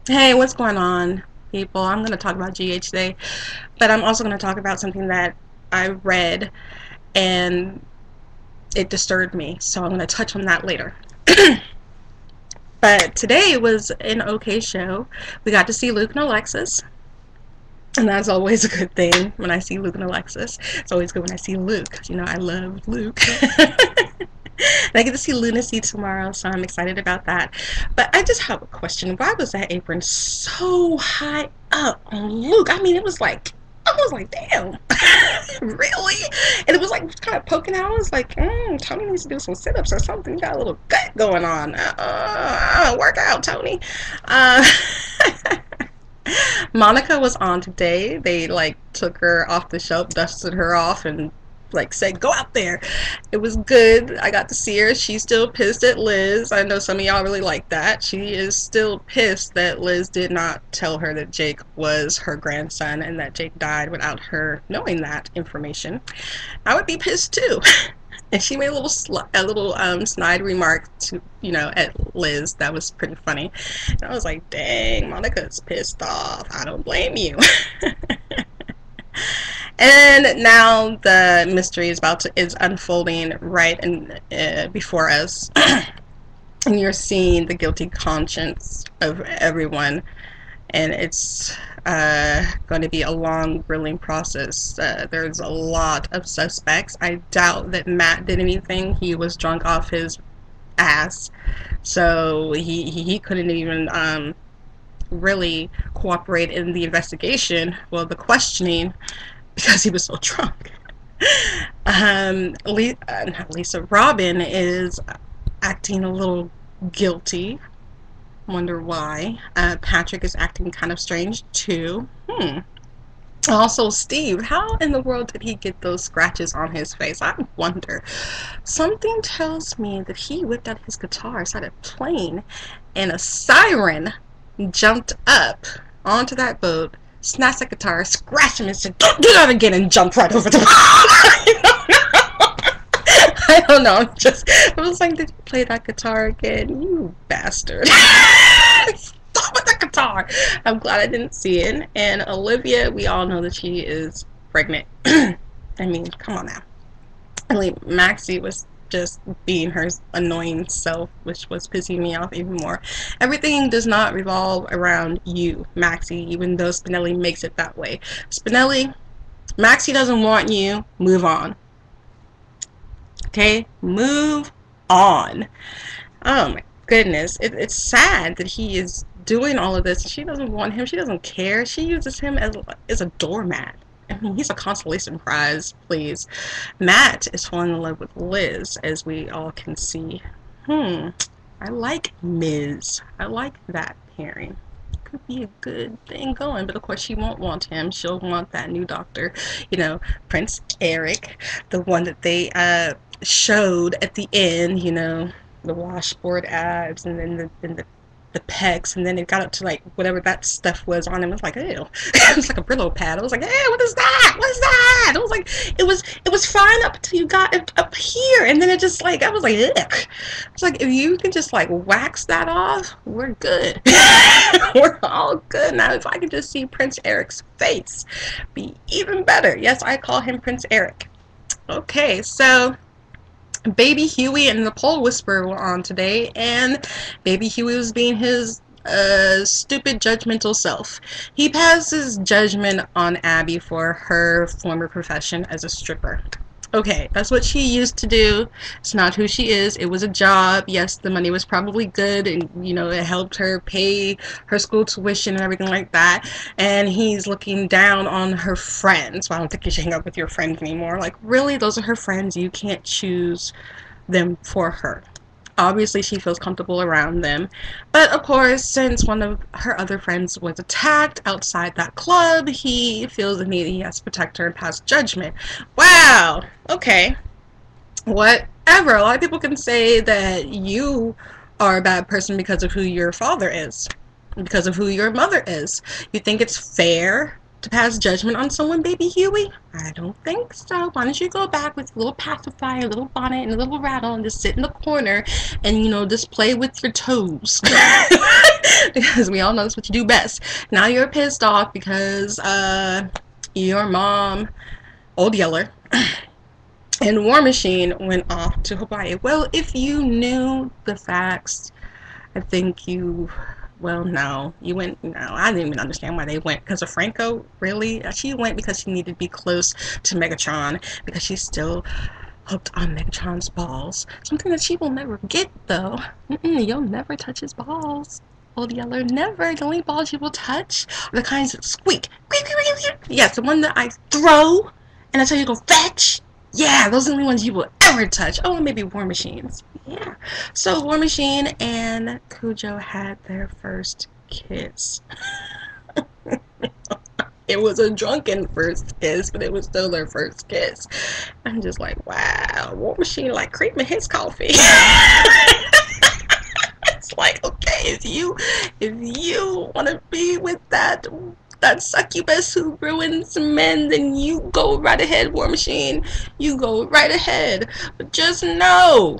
Hey, what's going on, people? I'm going to talk about GH today, but I'm also going to talk about something that I read and it disturbed me, so I'm going to touch on that later. But today was an okay show. We got to see Luke and Alexis, and that's always a good thing when I see Luke and Alexis. It's always good when I see Luke, 'cause, I love Luke. And I get to see Lunacy tomorrow, so I'm excited about that. But I just have a question. Why was that apron so high up on Luke? I mean, I was like, damn, really? And it was like kind of poking out. I was like, Tony needs to do some sit ups or something. You got a little gut going on. Work out, Tony. Uh, Monica was on today. They like took her off the shelf, dusted her off, and like said, go out there. It was good. I got to see her. She's still pissed at Liz. I know some of y'all really like that. She is still pissed that Liz did not tell her that Jake was her grandson and that Jake died without her knowing that information. I would be pissed too. And she made a little snide remark to at Liz that was pretty funny. And I was like, dang, Monica's pissed off. I don't blame you. And now the mystery is unfolding right before us, and you're seeing the guilty conscience of everyone, and it's going to be a long grilling process. There's a lot of suspects. I doubt that Matt did anything. He was drunk off his ass, so he couldn't even really cooperate in the investigation. Well, the questioning, because he was so drunk. Not Lisa, Robin is acting a little guilty. Wonder why. Patrick is acting kind of strange too. Also, Steve, how in the world did he get those scratches on his face? I wonder. Something tells me that he whipped out his guitar, started playing, and a siren jumped up onto that boat, snatched the guitar, scratched him, and said, "Don't do that again," and jumped right over the boat. I don't know. I was like, did you play that guitar again? You bastard. Stop with the guitar. I'm glad I didn't see it. And Olivia, we all know that she is pregnant. I mean, come on now. I mean, Maxie was just being her annoying self, which was pissing me off even more. Everything does not revolve around you, Maxie, even though Spinelli makes it that way. Spinelli, Maxie doesn't want you. Move on. Okay? Move on. Oh my goodness. It's sad that he is doing all of this. She doesn't want him. She doesn't care. She uses him as a doormat. I mean, he's a consolation prize, please. Matt is falling in love with Liz, as we all can see. I like Ms. I like that pairing. Could be a good thing going, but of course she won't want him. She'll want that new doctor, Prince Eric, the one that they showed at the end, the washboard abs, and then the pecs, and then it got up to like whatever that stuff was on him. It was like, ew. It was like a Brillo pad. I was like, hey, what is that? What is that? It was like, it was fine up until you got it up here, and then it just like, I was like, ugh. It's like, if you can just like wax that off, we're good. We're all good now. If I can just see Prince Eric's face, be even better. Yes, I call him Prince Eric. Okay, so Baby Huey and the Pole Whisperer were on today, and Baby Huey was being his stupid judgmental self. He passes judgment on Abby for her former profession as a stripper. Okay, that's what she used to do. It's not who she is. It was a job. Yes, the money was probably good, and it helped her pay her school tuition and everything like that. And he's looking down on her friends. Well, I don't think you should hang out with your friends anymore. Like, really? Those are her friends. You can't choose them for her. Obviously, she feels comfortable around them. But, of course, since one of her other friends was attacked outside that club, he feels the need he has to protect her and pass judgment. Wow. Okay. Whatever. A lot of people can say that you are a bad person because of who your father is, because of who your mother is. You think it's fair to pass judgment on someone, Baby Huey? I don't think so. Why don't you go back with a little pacifier, a little bonnet, and a little rattle, and just sit in the corner and, just play with your toes. because we all know that's what you do best. Now you're pissed off because your mom, Old Yeller, and War Machine went off to Hawaii. Well, if you knew the facts, I think you, well, no, you went, no, I didn't even understand why they went. Because of Franco, really? She went because she needed to be close to Megatron, because she's still hooked on Megatron's balls. Something that she will never get, though. You'll never touch his balls. Old Yeller, never. The only balls you will touch are the kinds that squeak. Yes, the one that I throw, and I tell you to go fetch. Yeah, those are the only ones you will ever touch. Oh, and maybe War Machines. Yeah. So War Machine and Cujo had their first kiss. It was a drunken first kiss, but it was still their first kiss. I'm just like, wow, War Machine like cream in his coffee. It's like, okay, if you want to be with that succubus who ruins men, then you go right ahead, War Machine. You go right ahead. But just know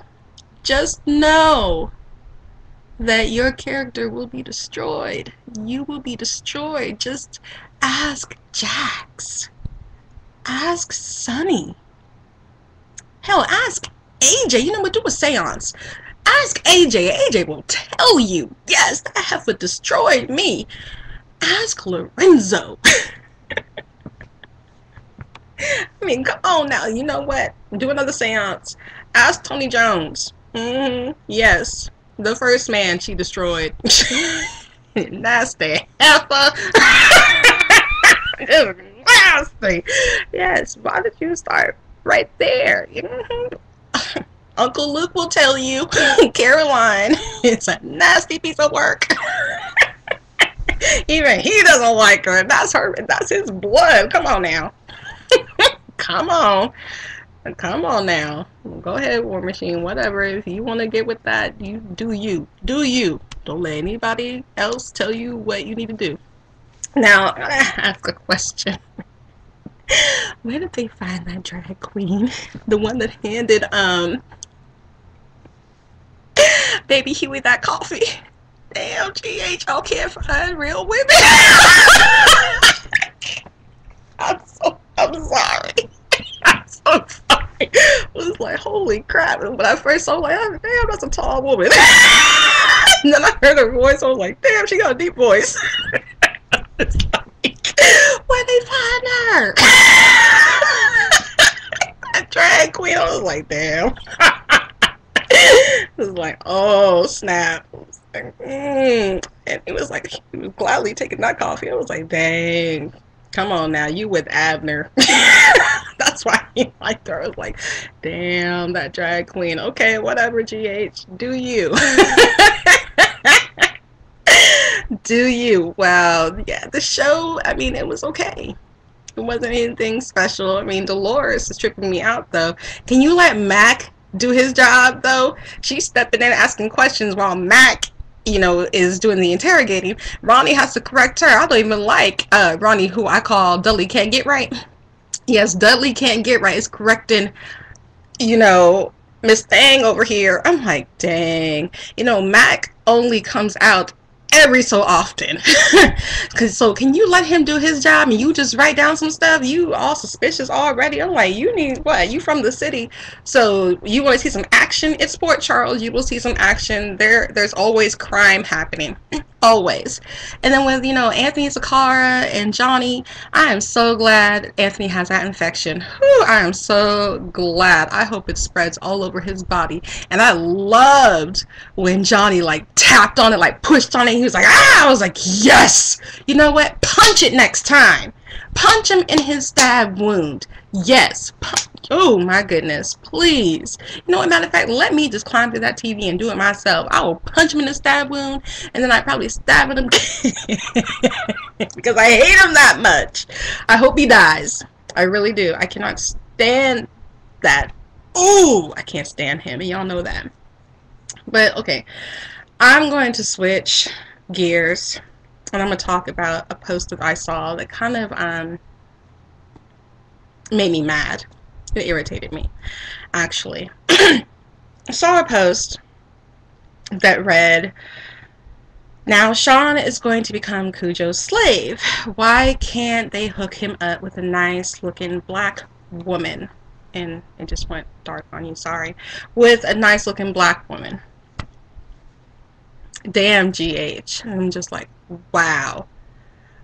that your character will be destroyed. You will be destroyed. Just ask Jax. Ask Sunny. Hell, ask AJ. You know what? Do a seance. Ask AJ. AJ will tell you. Yes, that heifer destroyed me. Ask Lorenzo. I mean, come on now. You know what? Do another seance. Ask Tony Jones. Yes. The first man she destroyed. Nasty heifer. Just nasty. Yes. Why did you start right there? Uncle Luke will tell you. Caroline, it's a nasty piece of work. Even he doesn't like her. That's her. That's his blood. Come on now. Come on. Come on now. Go ahead, War Machine. Whatever. If you want to get with that, you do you. Do you. Don't let anybody else tell you what you need to do. Now, I'm going to ask a question. Where did they find that drag queen? The one that handed Baby Huey that coffee. Damn, GH, y'all can't find real women. I'm sorry. I'm so sorry. It was like, holy crap. And when I first saw, like, oh, damn, that's a tall woman. And then I heard her voice. I was like, damn, she got a deep voice. It's like, where'd they find her? A drag queen. I was like, damn. It was like, oh, snap. And he was like, he was gladly taking that coffee. I was like, dang, come on now, you with Abner. That's why he liked her. I was like, damn, that drag queen. Okay, whatever, GH, do you. Do you. Well, yeah, the show, I mean, it was okay. It wasn't anything special. I mean, Dolores is tripping me out, though. Can you let Mac do his job, though? She's stepping in asking questions while Mac, you know, is doing the interrogating. Ronnie has to correct her. I don't even like Ronnie, who I call Dudley Can't Get Right. Yes, Dudley Can't Get Right is correcting, you know, Miss Thang over here. I'm like, dang. You know, Mac only comes out every so often. So can you let him do his job and you just write down some stuff? You all suspicious already. I'm like, you need what? You from the city, so you want to see some action? It's Port Charles. You will see some action. There's always crime happening. Always. And then with, you know, Anthony Sakara and Johnny, I am so glad Anthony has that infection. Whew, I am so glad. I hope it spreads all over his body. And I loved when Johnny like tapped on it, like pushed on it. He was like, ah! I was like, yes! You know what? Punch it next time. Punch him in his stab wound. Yes. Oh my goodness. Please. You know what? Matter of fact, let me just climb through that TV and do it myself. I will punch him in the stab wound, and then I probably stab him because I hate him that much. I hope he dies. I really do. I cannot stand that. Ooh, I can't stand him, and y'all know that. But okay, I'm going to switch gears, and I'm going to talk about a post that I saw that kind of made me mad. It irritated me, actually. I saw a post that read, Now Sean is going to become Cujo's slave. Why can't they hook him up with a nice looking black woman? And it just went dark on you, sorry. With a nice looking black woman. Damn, GH. I'm just like, wow.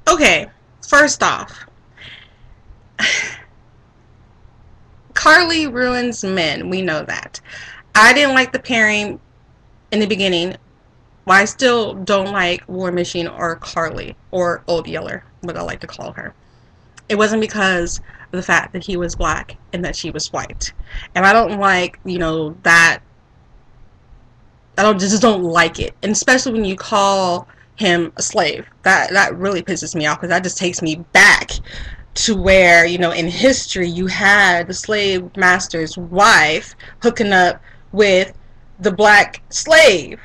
Okay, first off, Carly ruins men. We know that. I didn't like the pairing in the beginning. Well, I still don't like War Machine or Carly or Old Yeller, what I like to call her. It wasn't because of the fact that he was black and that she was white. And I don't like, that. Just don't like it. And especially when you call him a slave. That really pisses me off, because that just takes me back to where, in history you had the slave master's wife hooking up with the black slave,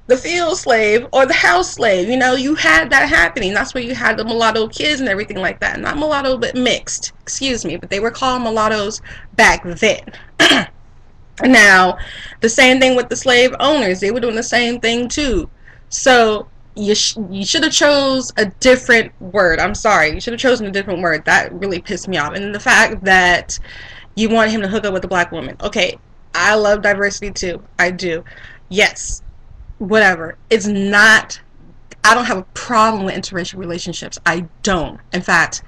the field slave or the house slave. You had that happening. That's where you had the mulatto kids and everything like that. Not mulatto, but mixed. Excuse me, but they were called mulattoes back then. Now, the same thing with the slave owners. They were doing the same thing too. So you should have chose a different word. I'm sorry. You should have chosen a different word. That really pissed me off. And the fact that you want him to hook up with a black woman. Okay, I love diversity too. I do. Yes. Whatever. It's not, I don't have a problem with interracial relationships. I don't. In fact,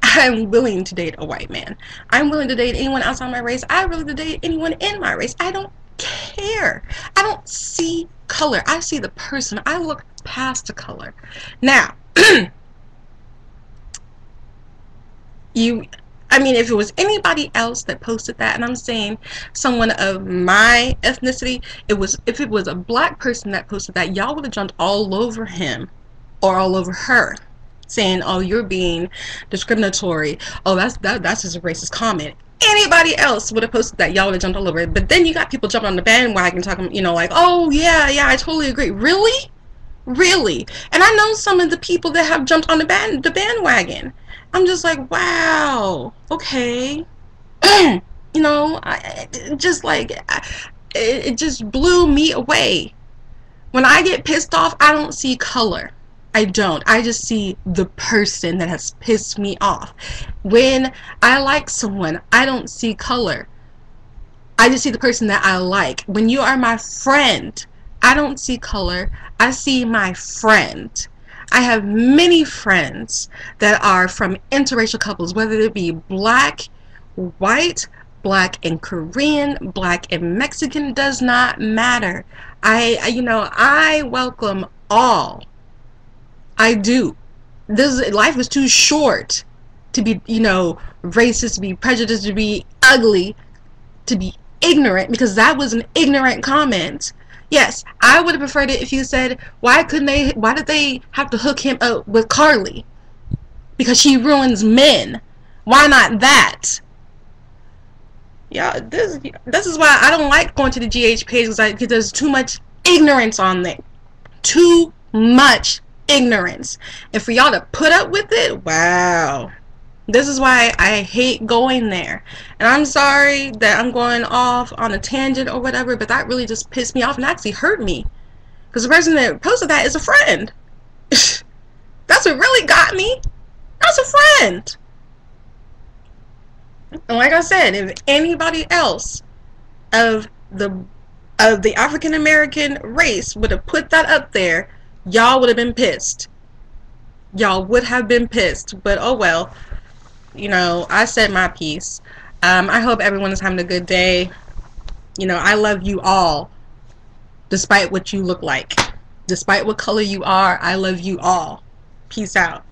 I'm willing to date a white man. I'm willing to date anyone outside my race. I'm willing to date anyone in my race. I don't care. I don't see color. I see the person. I look past the color. Now, if it was anybody else that posted that, and I'm saying someone of my ethnicity, if it was a black person that posted that, y'all would have jumped all over him or all over her, saying, "Oh, you're being discriminatory. Oh, that's just a racist comment." Anybody else would have posted that, y'all would have jumped all over it. But then you got people jumping on the bandwagon talking, like, "Oh yeah, I totally agree." Really? And I know some of the people that have jumped on the bandwagon. I'm just like, wow, okay. It just blew me away. When I get pissed off, I don't see color. I don't. I just see the person that has pissed me off. When I like someone, I don't see color. I just see the person that I like. When you are my friend, I don't see color. I see my friend. I have many friends that are from interracial couples, whether it be black, white, black and Korean, black and Mexican, does not matter. I welcome all. I do. Life is too short to be, racist, to be prejudiced, to be ugly, to be ignorant, because that was an ignorant comment. Yes, I would have preferred it if you said, why did they have to hook him up with Carly? Because she ruins men. Why not that? Yeah, this is why I don't like going to the GH page, because there's too much ignorance on there. Too much ignorance. And for y'all to put up with it, wow. This is why I hate going there. And I'm sorry that I'm going off on a tangent or whatever, but that really just pissed me off and actually hurt me. Because the person that posted that is a friend. That's what really got me. That's a friend. And like I said, if anybody else of the African American race would have put that up there, y'all would have been pissed. Y'all would have been pissed. But oh well. I said my piece. I hope everyone is having a good day. I love you all, despite what you look like. Despite what color you are, I love you all. Peace out.